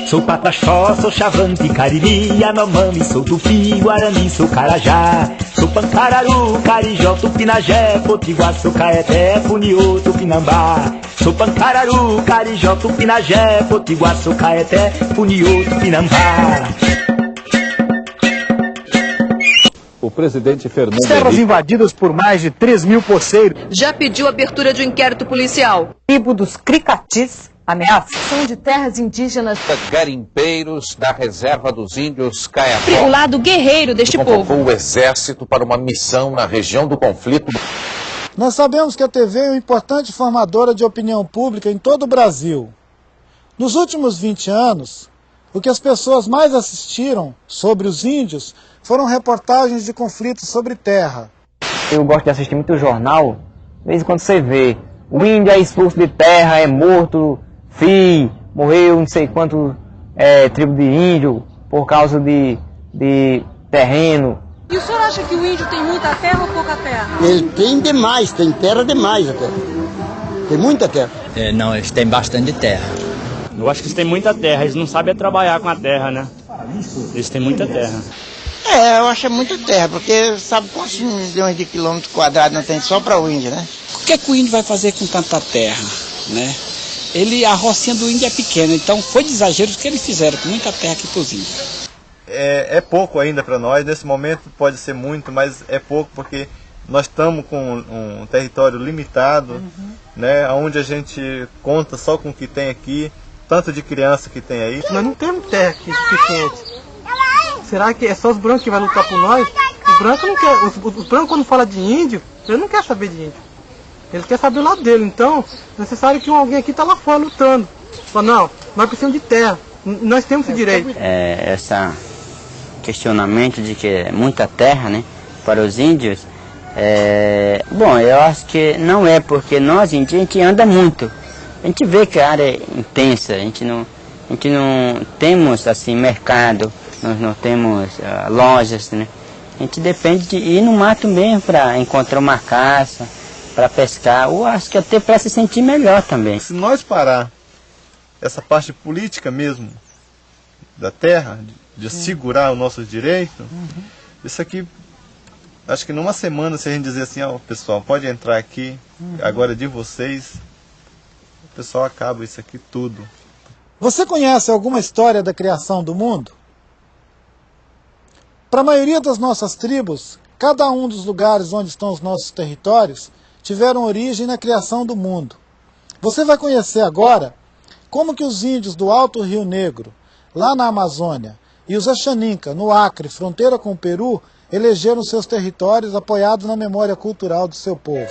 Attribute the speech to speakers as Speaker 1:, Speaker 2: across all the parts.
Speaker 1: Sou pataxó, sou chavante, cariri, anomami, sou tupi, guarani, sou carajá. Sou pancararu, carijó, tupinagé, potiguar, sou caeté, funiô, tupinambá. Sou pancararu, carijó, tupinagé, potiguar, sou caeté, funiô, tupinambá.
Speaker 2: O presidente Fernando
Speaker 3: Terras
Speaker 2: Henrique,
Speaker 3: invadidas por mais de 3 mil poceiros.
Speaker 4: Já pediu abertura de um inquérito policial.
Speaker 5: Tribo dos Cricatis ameaça.
Speaker 4: São de terras indígenas.
Speaker 6: Garimpeiros da reserva dos índios Caiapó.
Speaker 4: O lado guerreiro deste povo.
Speaker 6: Convocou o exército para uma missão na região do conflito.
Speaker 7: Nós sabemos que a TV é uma importante formadora de opinião pública em todo o Brasil. Nos últimos 20 anos, o que as pessoas mais assistiram sobre os índios foram reportagens de conflitos sobre terra.
Speaker 8: Eu gosto de assistir muito jornal. De vez em quando você vê, o índio é expulso de terra, é morto, morreu não sei quanto tribo de índio por causa de terreno.
Speaker 4: E o senhor acha que o índio tem muita terra ou pouca terra?
Speaker 9: Ele tem demais, tem terra demais até. Tem muita terra.
Speaker 10: Não, eles têm bastante terra.
Speaker 11: Eu acho que eles têm muita terra, eles não sabem trabalhar com a terra, né? Eles têm muita terra.
Speaker 12: Eu acho muita terra, porque sabe quantos milhões de quilômetros quadrados não tem só para o índio, né?
Speaker 13: O que é que o índio vai fazer com tanta terra, né? A rocinha do índio é pequena, então foi de exagero que eles fizeram, com muita terra aqui para os índios.
Speaker 14: É pouco ainda para nós, nesse momento pode ser muito, mas é pouco porque nós estamos com um território limitado, né, onde a gente conta só com o que tem aqui, tanto de criança que tem aí.
Speaker 15: Nós não temos terra aqui suficiente. Será que é só os brancos que vão lutar por nós? Os brancos não querem, os brancos quando fala de índio, ele não quer saber de índio. Ele quer saber o lado dele, então é necessário que alguém aqui está lá fora lutando. Fala, não, nós precisamos de terra, nós temos esse direito.
Speaker 16: Esse questionamento de que é muita terra, né, para os índios, bom, eu acho que não é, porque nós índios, a gente anda muito. A gente vê que a área é intensa, a gente não temos assim mercado, nós não temos lojas, né? A gente depende de ir no mato mesmo para encontrar uma caça, para pescar, ou acho que até para se sentir melhor também.
Speaker 14: Se nós parar essa parte política mesmo da terra, de segurar os nossos direitos, isso aqui, acho que numa semana, se a gente dizer assim, pessoal, pode entrar aqui, agora é de vocês, o pessoal acaba isso aqui tudo.
Speaker 7: Você conhece alguma história da criação do mundo? Para a maioria das nossas tribos, cada um dos lugares onde estão os nossos territórios tiveram origem na criação do mundo. Você vai conhecer agora como que os índios do Alto Rio Negro, lá na Amazônia, e os Axaninca, no Acre, fronteira com o Peru, elegeram seus territórios apoiados na memória cultural do seu povo.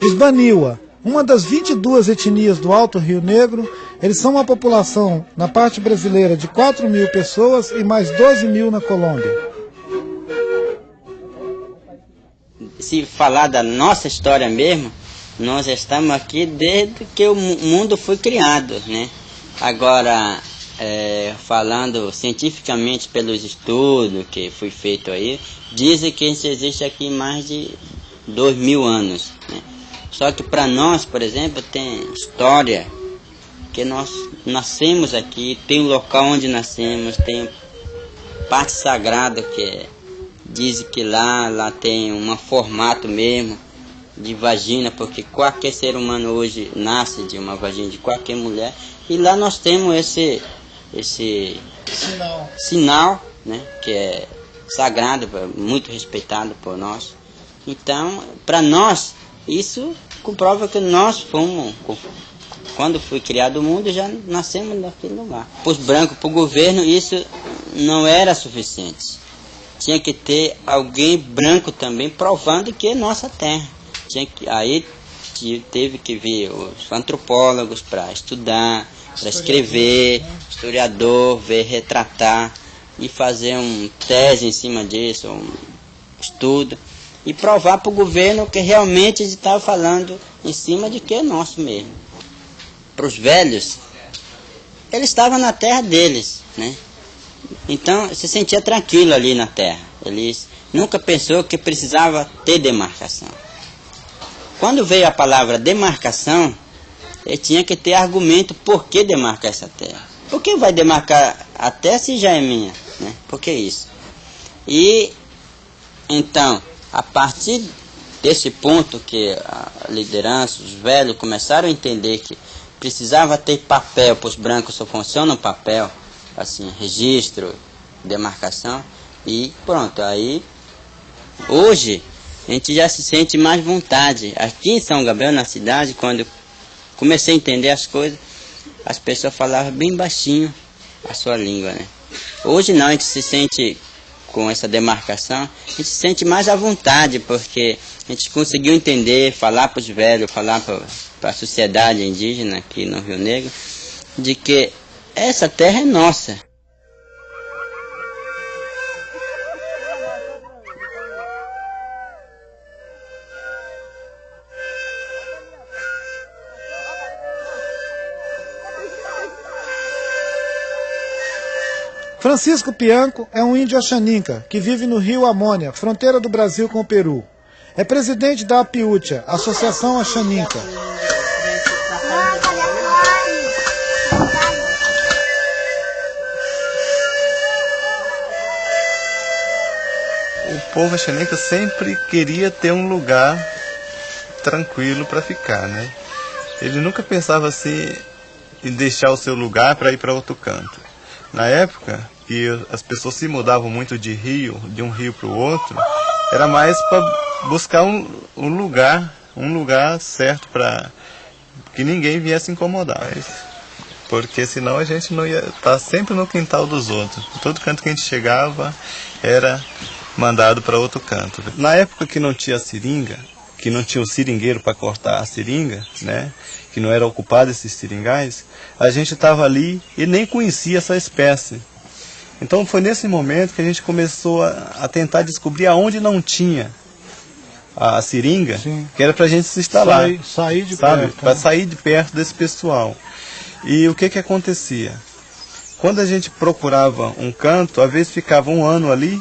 Speaker 7: Os Baniwa, uma das 22 etnias do Alto Rio Negro, eles são uma população, na parte brasileira, de 4 mil pessoas e mais 12 mil na Colômbia.
Speaker 16: Se falar da nossa história mesmo, nós estamos aqui desde que o mundo foi criado, né? Agora, falando cientificamente pelos estudos que foi feito aí, dizem que a gente existe aqui mais de 2.000 anos, né? Só que para nós, por exemplo, tem história, que nós nascemos aqui, tem o local onde nascemos, tem parte sagrada que dizem que lá tem um formato mesmo de vagina, porque qualquer ser humano hoje nasce de uma vagina de qualquer mulher, e lá nós temos esse sinal, né, que é sagrado, muito respeitado por nós. Então, para nós, isso comprova que nós fomos, quando foi criado o mundo, já nascemos naquele lugar. Para os brancos, para o governo, isso não era suficiente. Tinha que ter alguém branco também provando que é nossa terra. Aí teve que vir os antropólogos para estudar, para escrever, historiador, ver, retratar e fazer uma tese em cima disso, um estudo, e provar para o governo que realmente a gente estava falando em cima de que é nosso mesmo. Para os velhos, eles estavam na terra deles, né? Então se sentia tranquilo ali na terra. Eles nunca pensou que precisava ter demarcação. Quando veio a palavra demarcação, ele tinha que ter argumento por que demarcar essa terra. Por que vai demarcar a terra se já é minha? Né? Por que isso? E então, a partir desse ponto que a liderança, os velhos começaram a entender que precisava ter papel, para os brancos só funciona o papel, assim, registro, demarcação, e pronto, aí hoje a gente já se sente mais vontade. Aqui em São Gabriel, na cidade, quando comecei a entender as coisas, as pessoas falavam bem baixinho a sua língua, né? Hoje não, a gente se sente, com essa demarcação, a gente se sente mais à vontade, porque a gente conseguiu entender, falar para os velhos, falar para a sociedade indígena aqui no Rio Negro, de que essa terra é nossa.
Speaker 7: Francisco Pianco é um índio Axaninca que vive no rio Amônia, fronteira do Brasil com o Peru. É presidente da APIUTIA, Associação Axaninca.
Speaker 14: O povo Axaninca sempre queria ter um lugar tranquilo para ficar, né? Ele nunca pensava assim em deixar o seu lugar para ir para outro canto. Na época que as pessoas se mudavam muito de um rio para o outro, era mais para buscar um lugar certo para que ninguém viesse incomodar. Porque senão a gente não ia estar sempre no quintal dos outros. Todo canto que a gente chegava era mandado para outro canto. Na época que não tinha seringa, que não tinha o seringueiro para cortar a seringa, né, que não era ocupado esses seringais, a gente estava ali e nem conhecia essa espécie. Então foi nesse momento que a gente começou a tentar descobrir aonde não tinha a seringa, sim, que era para a gente se instalar,
Speaker 7: sair de
Speaker 14: sabe?
Speaker 7: perto,
Speaker 14: para sair de perto desse pessoal. E o que acontecia? Quando a gente procurava um canto, às vezes ficava 1 ano ali,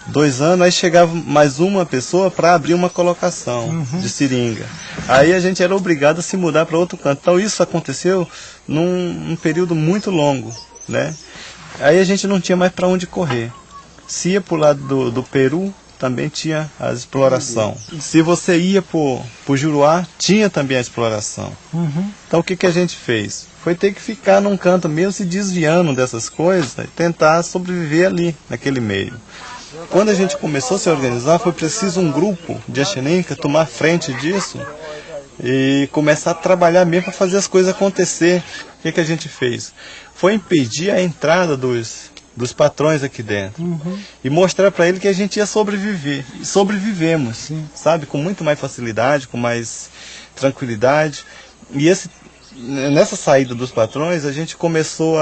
Speaker 14: 2 anos, aí chegava mais uma pessoa para abrir uma colocação de seringa. Aí a gente era obrigado a se mudar para outro canto. Então isso aconteceu num período muito longo, né? Aí a gente não tinha mais para onde correr. Se ia para o lado do Peru, também tinha a exploração. Se você ia para o Juruá, tinha também a exploração. Então o que a gente fez? Foi ter que ficar num canto mesmo, se desviando dessas coisas, e tentar sobreviver ali, naquele meio. Quando a gente começou a se organizar, foi preciso um grupo de Axaninca tomar frente disso e começar a trabalhar mesmo para fazer as coisas acontecer. O que a gente fez? Foi impedir a entrada dos patrões aqui dentro e mostrar para ele que a gente ia sobreviver. E sobrevivemos, sabe? Com muito mais facilidade, com mais tranquilidade. E nessa saída dos patrões, a gente começou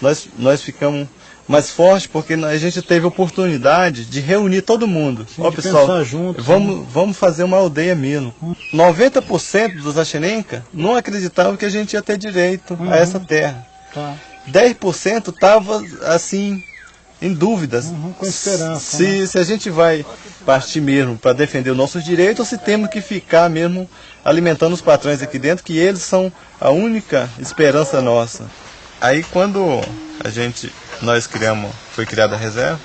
Speaker 14: nós ficamos mais fortes porque a gente teve a oportunidade de reunir todo mundo. Ó, pessoal, junto, vamos fazer uma aldeia mesmo. 90% dos Axaninca não acreditavam que a gente ia ter direito a essa terra. 10% estava assim em dúvidas,
Speaker 7: com esperança,
Speaker 14: se a gente vai partir mesmo para defender os nossos direitos ou se temos que ficar mesmo alimentando os patrões aqui dentro, que eles são a única esperança nossa. Aí quando nós foi criada a reserva,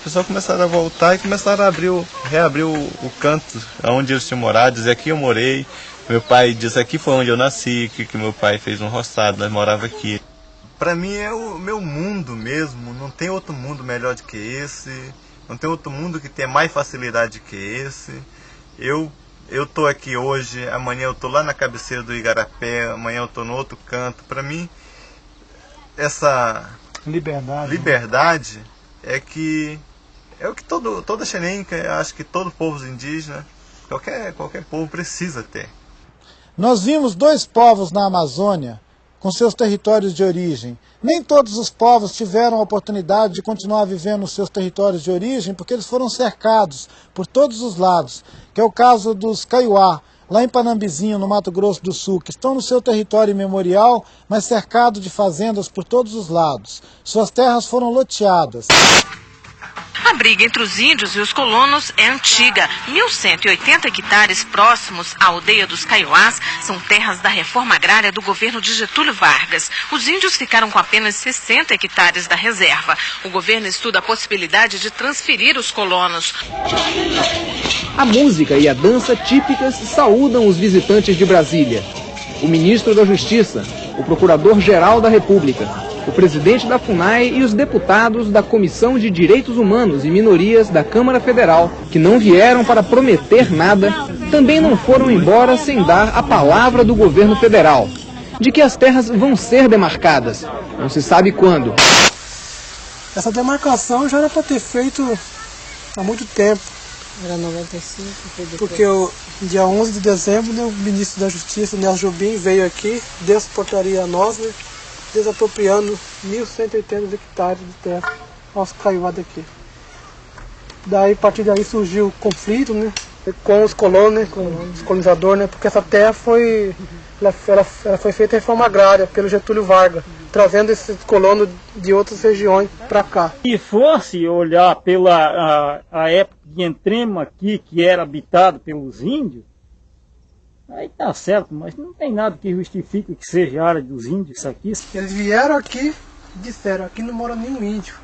Speaker 14: o pessoal começaram a voltar e começaram a reabrir o canto onde eles tinham morado, dizer aqui eu morei, meu pai disse aqui foi onde eu nasci, que meu pai fez um roçado, nós morava aqui. Para mim é o meu mundo mesmo, não tem outro mundo melhor do que esse, não tem outro mundo que tenha mais facilidade que esse. Eu tô aqui hoje, amanhã eu tô lá na cabeceira do Igarapé, amanhã eu tô no outro canto. Para mim, essa liberdade é o que toda Axaninca, acho que todo povo indígena, qualquer povo precisa ter.
Speaker 7: Nós vimos 2 povos na Amazônia com seus territórios de origem. Nem todos os povos tiveram a oportunidade de continuar vivendo nos seus territórios de origem porque eles foram cercados por todos os lados, que é o caso dos Kaiowá, lá em Panambizinho, no Mato Grosso do Sul, que estão no seu território memorial, mas cercados de fazendas por todos os lados. Suas terras foram loteadas.
Speaker 17: Essa briga entre os índios e os colonos é antiga. 1.180 hectares próximos à aldeia dos Kaiowás são terras da reforma agrária do governo de Getúlio Vargas. Os índios ficaram com apenas 60 hectares da reserva. O governo estuda a possibilidade de transferir os colonos.
Speaker 18: A música e a dança típicas saúdam os visitantes de Brasília. O ministro da Justiça, o procurador-geral da República, o presidente da FUNAI e os deputados da Comissão de Direitos Humanos e Minorias da Câmara Federal, que não vieram para prometer nada, também não foram embora sem dar a palavra do governo federal, de que as terras vão ser demarcadas. Não se sabe quando.
Speaker 15: Essa demarcação já era para ter feito há muito tempo.
Speaker 19: Era 95, foi depois.
Speaker 15: Porque o dia 11 de dezembro, né, o ministro da Justiça, Nelson Jobim, veio aqui, deu essa portaria a nós, né, desapropriando 1.180 hectares de terra aos Kaiowás daqui. Daí, a partir daí surgiu o conflito, né, com os colonos, né, com os colonizadores, né, porque essa terra foi feita em reforma agrária pelo Getúlio Vargas, trazendo esses colonos de outras regiões para cá.
Speaker 20: Se fosse olhar pela a época de Entrema aqui, que era habitado pelos índios, aí tá certo, mas não tem nada que justifique que seja a área dos índios isso aqui.
Speaker 15: Eles vieram aqui e disseram, aqui não mora nenhum índio,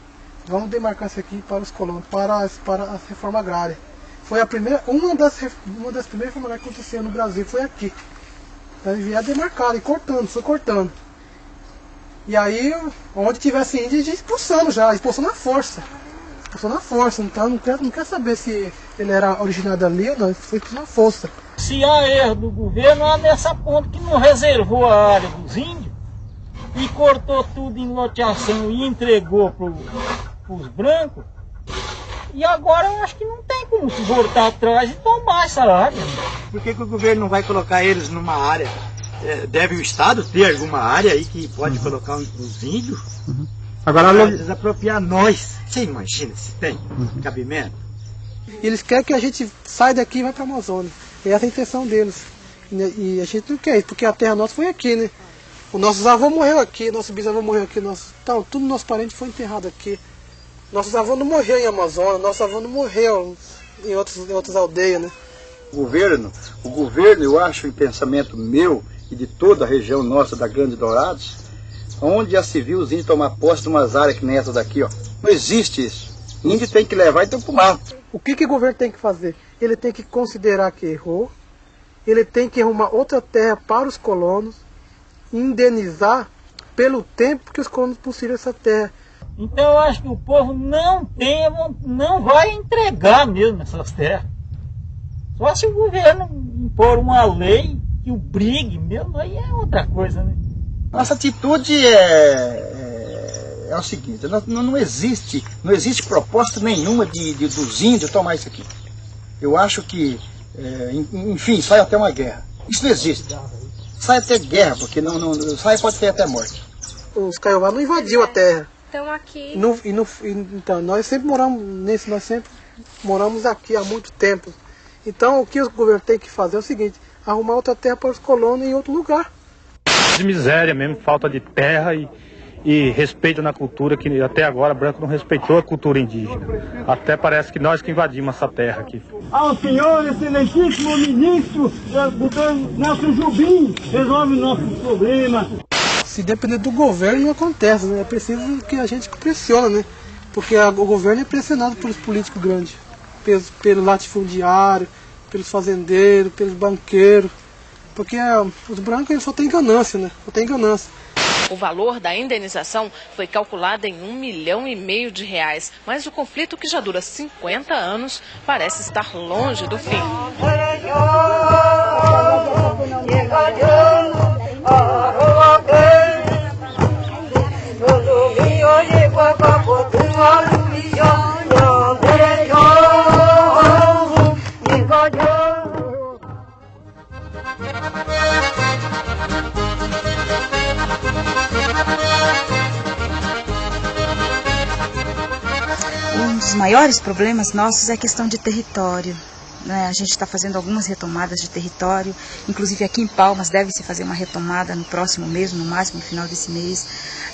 Speaker 15: vamos demarcar isso aqui para os colonos, para a reforma agrária. Foi a primeira, uma das primeiras reformas agrárias que aconteceu no Brasil, foi aqui. Então eles vieram demarcar e cortando, foi cortando. E aí, onde tivesse índio, eles expulsando já, expulsou na força. Expulsou na força, então não quer saber se ele era originário ali ou não, foi expulsou na força.
Speaker 20: Se há erro do governo, é nessa ponta que não reservou a área dos índios e cortou tudo em loteação e entregou para os brancos. E agora eu acho que não tem como se voltar atrás e tomar essa área.
Speaker 21: Por que o governo não vai colocar eles numa área? Deve o Estado ter alguma área aí que pode colocar os índios? Agora desapropriar nós. Você imagina se tem cabimento?
Speaker 15: Eles querem que a gente saia daqui e vá para a Amazônia. É essa a intenção deles. E a gente não quer isso, porque a terra nossa foi aqui, né? Os nossos avós morreram aqui, nosso bisavô morreu aqui, então, tudo nosso parente foi enterrado aqui. Nossos avós não morreram em Amazônia, nossos avós não morreram em outras aldeias, né?
Speaker 22: O governo, eu acho, em pensamento meu e de toda a região nossa da Grande Dourados, onde já se viu os índios tomar posse de umas áreas que nem essa daqui, ó. Não existe isso. O índio tem que levar e tem que fumar.
Speaker 15: O que o governo tem que fazer? Ele tem que considerar que errou, ele tem que arrumar outra terra para os colonos, indenizar pelo tempo que os colonos possuíram essa terra.
Speaker 20: Então eu acho que o povo não vai entregar mesmo essas terras. Só se o governo impor uma lei que obrigue mesmo, aí é outra coisa, né?
Speaker 22: Nossa atitude é o seguinte, não existe proposta nenhuma dos índios tomar isso aqui. Eu acho que, enfim, sai até uma guerra. Isso não existe. Sai até guerra, porque sai pode ter até morte.
Speaker 15: Os Kaiowás não invadiu a terra.
Speaker 19: Estão aqui.
Speaker 15: Então, nós sempre moramos aqui há muito tempo. Então, o que o governo tem que fazer é o seguinte, arrumar outra terra para os colonos em outro lugar.
Speaker 3: De miséria mesmo, falta de terra e respeito na cultura, que até agora Branco não respeitou a cultura indígena. Até parece que nós que invadimos essa terra aqui.
Speaker 23: Ao senhor, excelentíssimo ministro, doutor Nelson Jobim, resolve o nosso problema.
Speaker 15: Se depender do governo, não acontece, né? É preciso que a gente pressione, né? Porque o governo é pressionado pelos políticos grandes, pelo latifundiário, pelos fazendeiros, pelos banqueiros. Porque os brancos eles só têm ganância, né? Só tem ganância.
Speaker 17: O valor da indenização foi calculado em R$1,5 milhão de reais, mas o conflito, que já dura 50 anos, parece estar longe do fim.
Speaker 24: Um dos maiores problemas nossos é a questão de território.
Speaker 1: né? A gente está fazendo algumas retomadas de território, inclusive aqui em Palmas deve-se fazer uma retomada no próximo mês, no máximo no final desse mês.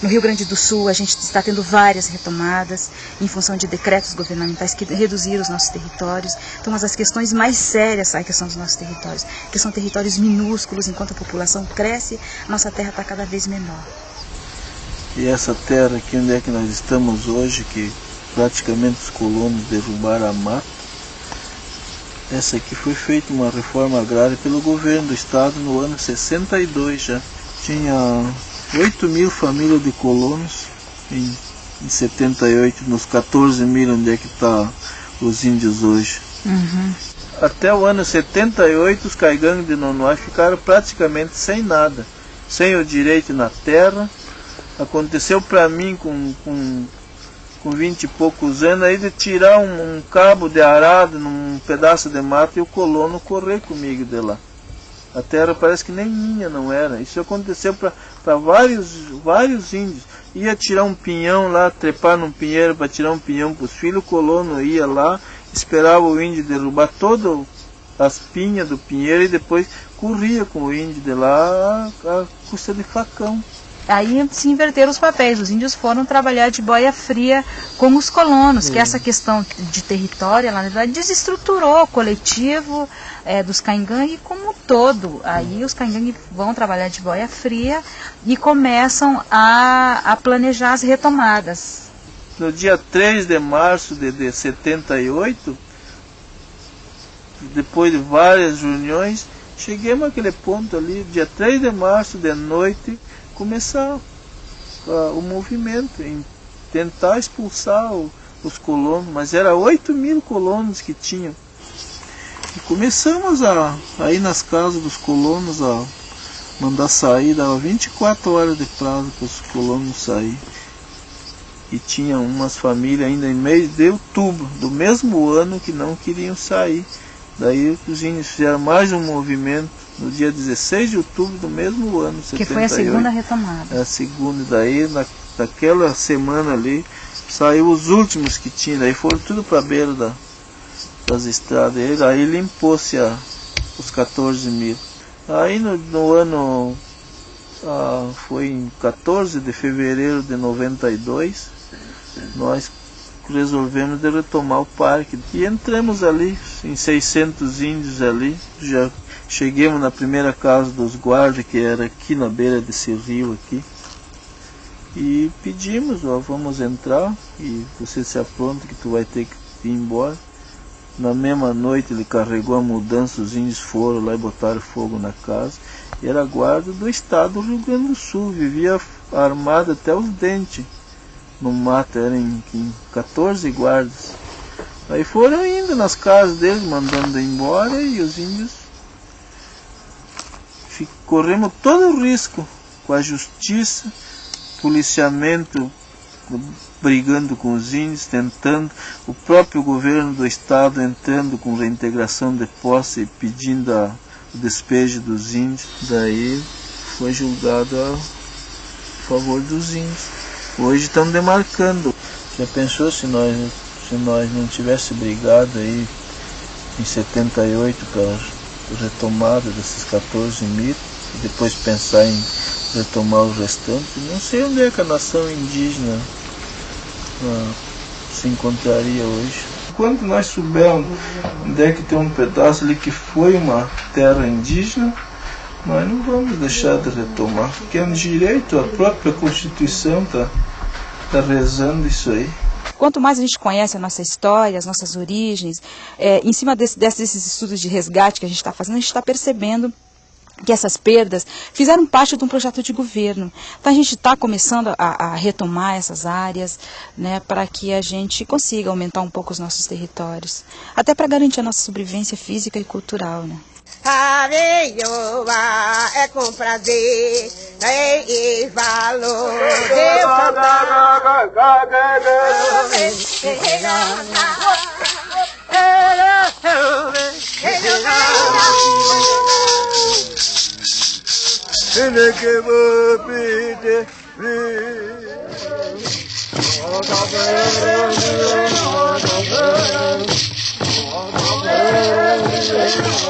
Speaker 1: No Rio Grande do Sul a gente está tendo várias retomadas em função de decretos governamentais que reduziram os nossos territórios. Então, as questões mais sérias são a questão dos nossos territórios, que são territórios minúsculos. Enquanto a população cresce, nossa terra está cada vez menor.
Speaker 2: E essa terra aqui onde é que nós estamos hoje, que praticamente os colonos derrubaram a mata, essa aqui foi feita uma reforma agrária pelo governo do estado no ano 62 já. Tinha 8.000 famílias de colonos em 78, nos 14.000 onde é que está os índios hoje. Até o ano 78 os caigangues de Nonoai ficaram praticamente sem nada, sem o direito na terra. Aconteceu para mim com 20 e poucos anos aí de tirar um cabo de arado num pedaço de mato e o colono correr comigo de lá. A terra parece que nem minha não era. Isso aconteceu para vários índios. Ia tirar um pinhão lá, trepar num pinheiro para tirar um pinhão para os filhos, o colono ia lá, esperava o índio derrubar todas as pinhas do pinheiro e depois corria com o índio de lá a custa de facão.
Speaker 1: Aí se inverteram os papéis, os índios foram trabalhar de boia fria com os colonos, que essa questão de território, ela, na verdade, desestruturou o coletivo dos caingangue como um todo. Aí os caingangue vão trabalhar de boia fria e começam a planejar as retomadas.
Speaker 2: No dia 3 de março de 78, depois de várias reuniões, cheguemos àquele ponto ali, dia 3 de março de noite, começar o movimento em tentar expulsar os colonos, mas era 8.000 colonos que tinham. E começamos a ir nas casas dos colonos, a mandar sair, dava 24 horas de prazo para os colonos sair. E tinha umas famílias ainda em mês de outubro, do mesmo ano, que não queriam sair. Daí os índios fizeram mais um movimento no dia 16 de outubro do mesmo ano, 78.
Speaker 1: Que foi a segunda retomada.
Speaker 2: A segunda, daí naquela semana ali, saiu os últimos que tinha, daí foram tudo para a beira das estradas, aí limpou-se os 14.000. Aí no ano, foi em 14 de fevereiro de 92, nós resolvemos de retomar o parque e entramos ali em 600 índios ali. Já chegamos na primeira casa dos guardas, que era aqui na beira desse rio aqui, e pedimos: vamos entrar e você se apronta que tu vai ter que ir embora. Na mesma noite ele carregou a mudança, os índios foram lá e botaram fogo na casa. E era guarda do estado do Rio Grande do Sul, vivia armado até os dentes no mato, eram 14 guardas. Aí foram indo nas casas deles, mandando embora, e os índios corremos todo o risco com a justiça, policiamento brigando com os índios, tentando, o próprio governo do estado entrando com reintegração de posse, pedindo o despejo dos índios. Daí foi julgado a favor dos índios. Hoje estão demarcando. Já pensou se nós não tivéssemos brigado aí em 78 para a retomada desses 14.000 e depois pensar em retomar os restantes? Não sei onde é que a nação indígena se encontraria hoje. Quando nós soubermos onde é que tem um pedaço ali que foi uma terra indígena, nós não vamos deixar de retomar, porque é um direito, a própria Constituição está rezando isso aí.
Speaker 1: Quanto mais a gente conhece a nossa história, as nossas origens, em cima desses estudos de resgate que a gente está fazendo, a gente está percebendo que essas perdas fizeram parte de um projeto de governo. Então a gente está começando a retomar essas áreas, né, para que a gente consiga aumentar um pouco os nossos territórios, até para garantir a nossa sobrevivência física e cultural, né?
Speaker 5: Areioa é com prazer e valor. Deus
Speaker 4: Vamos